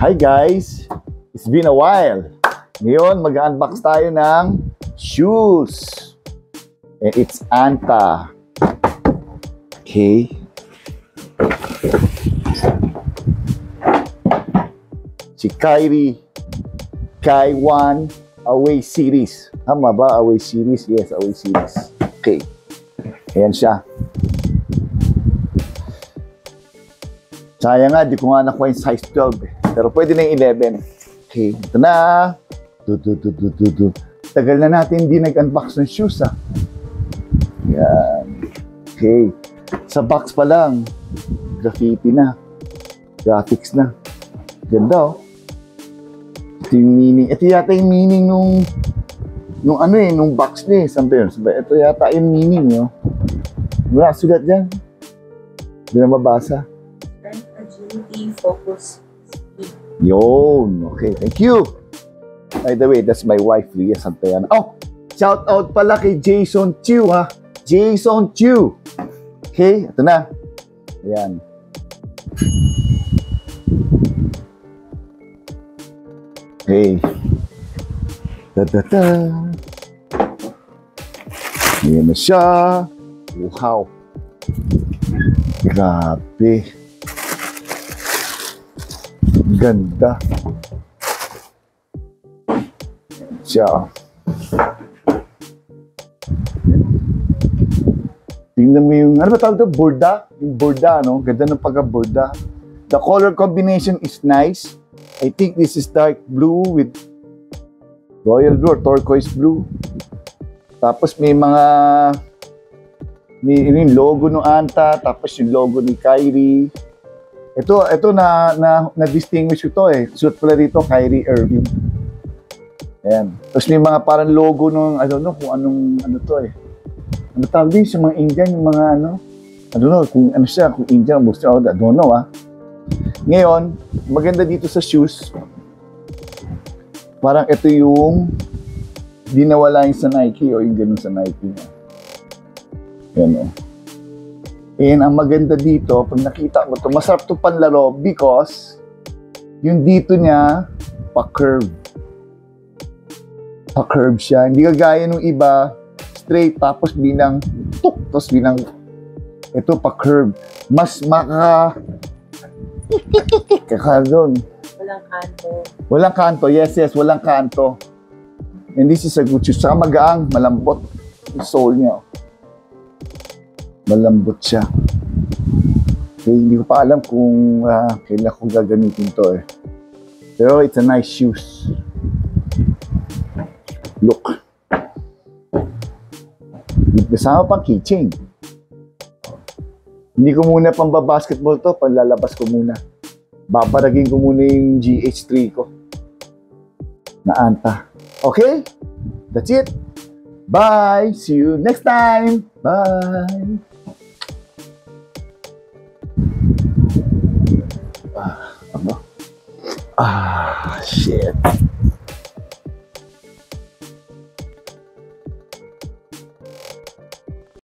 Hi guys! It's been a while. Ngayon, mag-unbox tayo ng shoes. And it's Anta. Okay. Si Kyrie. Kai 1 Away Series. Tama ba? Away Series? Yes, Away Series. Okay. Ayan siya. Sayang nga, di ko nga nakuha yung size 12 eh. Pero pwede na yung 11. Okay, ito na. Tagal na natin hindi nag-unbox ng shoes ah. Yan. Okay. Sa box pa lang, graffiti na. Graphics na. Ganda oh. Ito yung meaning. Ito yata yung meaning nung nung box niya eh. Sabi, ito yata yung meaning no. Wala, sulat dyan. Hindi na mabasa. Agility, focus. Yun. Okay, thank you. By the way, that's my wife, Lia Santayana. Oh, shout out pala kay Jason Chu, ha? Jason Chu. Okay, ito na. Ayan. Okay. Da-da-da. Ayan na siya. Wow. Grabe. Ganda. Siya. Tingnan mo yung, ano ba tawag ito? Borda? Yung borda, no? Ganda ng pagka-borda. The color combination is nice. I think this is dark blue with royal blue or turquoise blue. Tapos may yung logo ng Anta, tapos yung logo ni Kyrie. Ito na-distinguish ito eh. Suot pala dito, Kyrie Irving. Ayan. Tapos may mga parang logo nung, I don't know kung ano to eh. Ano tawag din sa mga Indian, yung mga I don't know kung ano siya, kung Indian, Muslim, I don't know ah. Ngayon, maganda dito sa shoes, parang ito yung di nawala yung sa Nike o yung ganun sa Nike. Yan o. And ang maganda dito, pag nakita mo ito, masarap ito panlaro because yung dito niya, pa-curve. Pa-curve siya. Hindi kagaya nung iba, straight, tapos bilang tuk, tapos bilang ito pa-curve. Mas kakadon. Walang kanto. Walang kanto, yes, walang kanto. And this is a good shoe. Saka magaang, malambot yung sole niya. Malambot siya. Okay, hindi ko pa alam kung kailan ko gagamitin to eh. Pero it's a nice shoes. Look. Kasama pang keychain. Hindi ko muna pang basketball to, panlalabas ko muna. Babaragin ko muna yung GH3 ko. Na Anta. Okay? That's it. Bye! See you next time! Bye! Shit.